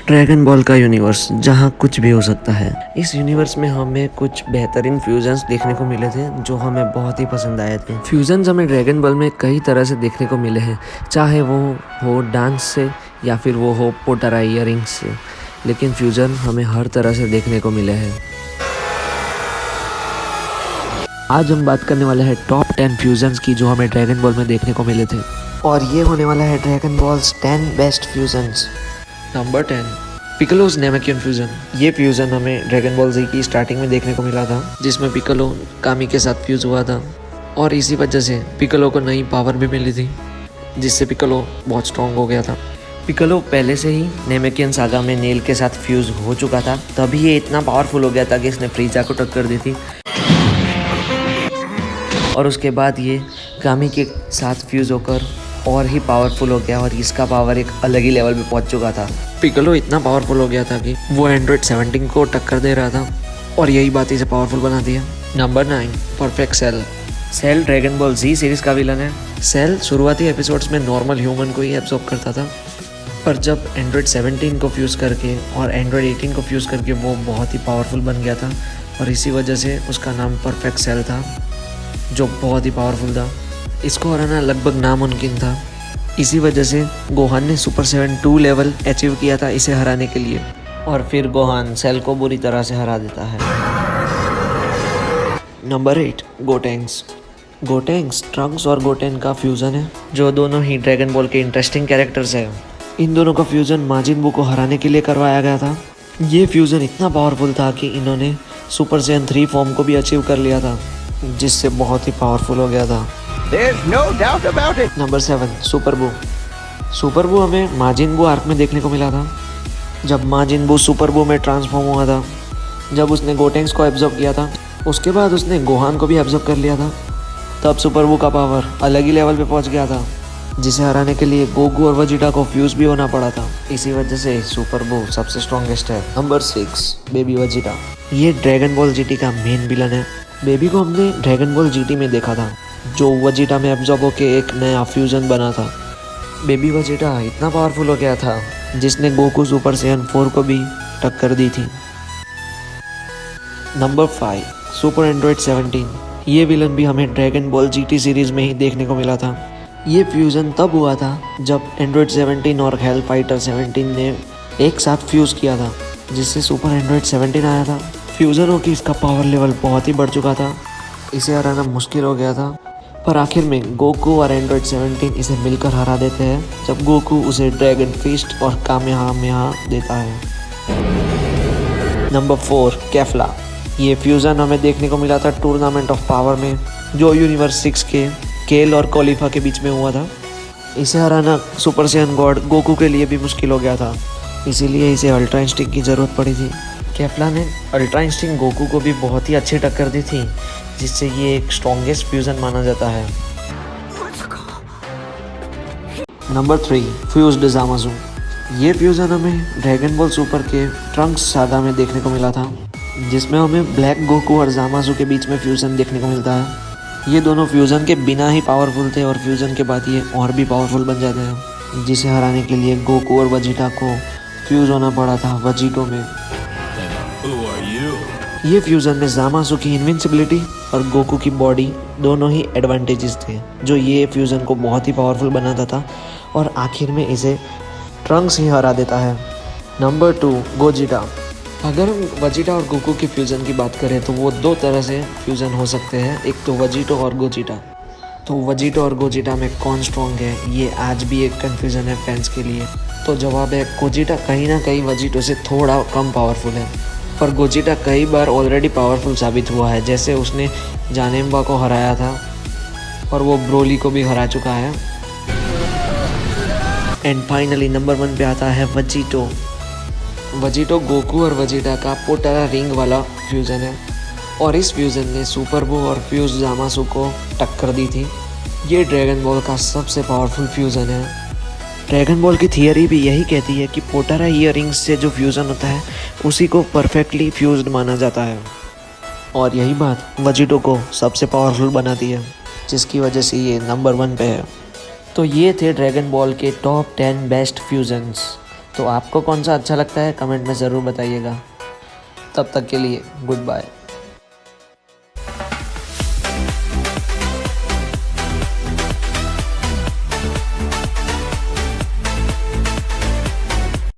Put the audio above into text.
Dragon ball का universe जहाँ कुछ भी हो सकता है। इस यूनिवर्स में हमें कुछ बेहतरीन फ्यूजन्स देखने को मिले थे जो हमें बहुत ही पसंद आए थे। फ्यूजन्स हमें ड्रैगन बॉल में कई तरह से देखने को मिले हैं, चाहे वो हो डांस से या फिर वो हो पोटरा इयररिंग्स से, लेकिन फ्यूजन हमें हर तरह से देखने को मिले हैं। आज हम बात करने वाले हैं टॉप 10 फ्यूजन्स की जो हमें ड्रैगन बॉल में देखने को मिले थे, और ये होने वाला है Dragon Ball's 10 best fusions. Number 10, Piccolo's Namekian fusion. ये फ्यूजन हमें ड्रैगन बॉल जी की स्टार्टिंग में देखने को मिला था, जिसमें पिकलो कामी के साथ फ्यूज हुआ था, और इसी वजह से पिकलो को नई पावर भी मिली थी, जिससे पिकलो बहुत स्ट्रॉन्ग हो गया था। पिकलो पहले से ही नेमेकियन सागा में नेल के साथ फ्यूज हो चुका था, तभी ये इतना पावरफुल हो गया था कि इसने फ्रीजा को टक्कर दी थी, और उसके बाद ये कामी के साथ फ्यूज होकर और ही पावरफुल हो गया, और इसका पावर एक अलग ही लेवल पे पहुंच चुका था। पिकलो इतना पावरफुल हो गया था कि वो एंड्रॉइड 17 को टक्कर दे रहा था, और यही बात इसे पावरफुल बना दिया। Number 9, perfect Cell. Cell Dragon Ball Z series का विलन है। सेल शुरुआती एपिसोड्स में नॉर्मल ह्यूमन को ही एब्जॉर्ब करता था, पर जब एंड्रॉइड 17 को फ्यूज़ करके और एंड्रॉइड 18 को फ्यूज़ करके वो बहुत ही पावरफुल बन गया था, और इसी वजह से उसका नाम परफेक्ट सेल था, जो बहुत ही पावरफुल था। इसको हराना लगभग नामुमकिन था। इसी वजह से गोहान ने सुपर 7 लेवल अचीव किया था इसे हराने के लिए, और फिर गोहान सेल को बुरी तरह से हरा देता है। नंबर 8, गोटेंग्स। गोटेंग्स ट्रंक्स और गोटेन का फ्यूज़न है, जो दोनों ही ड्रैगन बॉल के इंटरेस्टिंग कैरेक्टर्स हैं। इन दोनों का फ्यूज़न माजिन बू को हराने के लिए करवाया गया था। ये फ्यूज़न इतना पावरफुल था कि इन्होंने सुपर सैयन 3 फॉर्म को भी अचीव कर लिया था, जिससे बहुत ही पावरफुल हो गया था। There's no doubt about it. Number 7, super बू। सुपर बू हमें माजिन बू आर्क में देखने को मिला था, जब माजिन बू सुपर बू में ट्रांसफॉर्म हुआ था। जब उसने गोटेंग्स को एब्जॉर्ब किया था, उसके बाद उसने गोहान को भी एब्जॉर्ब कर लिया था, तब सुपर बू का पावर अलग ही लेवल पे पहुंच गया था, जिसे हराने के लिए गोकू और वजीटा को फ्यूज भी होना पड़ा था। इसी वजह से सुपर बू सबसे स्ट्रॉन्गेस्ट है। Number 6, baby Vegeta. ये ड्रैगन बॉल जीटी का मेन विलन है। बेबी को हमने ड्रैगन बॉल जीटी में देखा था, जो वजीटा में एब्जॉर्ब होकर एक नया फ्यूजन बना था। बेबी वजीटा इतना पावरफुल हो गया था, जिसने गोकू सुपर सैयन 4 को भी टक्कर दी थी। Number 5, super Android 17। ये विलन भी हमें ड्रैगन बॉल जीटी सीरीज में ही देखने को मिला था। ये फ्यूज़न तब हुआ था जब एंड्रॉइड 17 और हेल फाइटर 17 ने एक साथ फ्यूज़ किया था, जिससे सुपर एंड्रॉइड 17 आया था। फ्यूज़न होकर इसका पावर लेवल बहुत ही बढ़ चुका था, इसे हराना मुश्किल हो गया था, पर आखिर में गोकू और एंड्रॉइड 17 इसे मिलकर हरा देते हैं, जब गोकू उसे ड्रैगन फिस्ट और कामेहामेहा देता है। नंबर 4, कैफ्ला। ये फ्यूज़न हमें देखने को मिला था टूर्नामेंट ऑफ पावर में, जो यूनिवर्स 6 के केल और कोलिफा के बीच में हुआ था। इसे हराना सुपर सैयन गॉड गोकू के लिए भी मुश्किल हो गया था, इसीलिए इसे अल्ट्रा इंस्टिंक्ट की ज़रूरत पड़ी थी। कैफ्ला ने अल्ट्रा इंस्टिंक्ट गोकू को भी बहुत ही अच्छी टक्कर दी थी, जिससे ये एक स्ट्रॉन्गेस्ट फ्यूज़न माना जाता है। Number 3, fused Zamasu. ये फ्यूज़न हमें ड्रैगन बॉल सुपर के ट्रंक्स सागा में देखने को मिला था, जिसमें हमें ब्लैक गोकू और ज़ामाज़ू के बीच में फ्यूज़न देखने को मिलता है। ये दोनों फ्यूज़न के बिना ही पावरफुल थे, और फ्यूज़न के बाद ये और भी पावरफुल बन जाते हैं, जिसे हराने के लिए गोकू और वजीटा को फ्यूज़ होना पड़ा था वजीटो में। ये फ्यूज़न में ज़ामाज़ू की इनविंसिबिलिटी और गोकू की बॉडी दोनों ही एडवांटेजेस थे, जो ये फ्यूज़न को बहुत ही पावरफुल बनाता था, और आखिर में इसे ट्रंक्स ही हरा देता है। नंबर 2, गोजिटा। अगर हम वजीटा और गोकू की फ्यूज़न की बात करें तो वो 2 तरह से फ्यूज़न हो सकते हैं, एक तो वजीटो और गोजिटा। तो वजीटो और गोजिटा में कौन स्ट्रॉन्ग है, ये आज भी एक कन्फ्यूज़न है फैंस के लिए। तो जवाब है, गोजिटा कहीं ना कहीं वजीटो से थोड़ा कम पावरफुल है, पर गोजिटा कई बार ऑलरेडी पावरफुल साबित हुआ है, जैसे उसने जानेम्बा को हराया था, और वो ब्रोली को भी हरा चुका है। एंड फाइनली नंबर 1 पे आता है वजीटो। वजीटो गोकू और वजीटा का पोटरा रिंग वाला फ्यूज़न है, और इस फ्यूज़न ने सुपर बू और फ्यूज ज़ामाज़ू को टक्कर दी थी। ये ड्रैगन बॉल का सबसे पावरफुल फ्यूज़न है। ड्रैगन बॉल की थियरी भी यही कहती है कि पोटरा इयररिंग्स से जो फ्यूज़न होता है उसी को परफेक्टली फ्यूज्ड माना जाता है, और यही बात वजीटो को सबसे पावरफुल बनाती है, जिसकी वजह से ये नंबर 1 पे है। तो ये थे ड्रैगन बॉल के टॉप 10 बेस्ट फ्यूज़न्स। तो आपको कौन सा अच्छा लगता है कमेंट में ज़रूर बताइएगा। तब तक के लिए गुड बाय।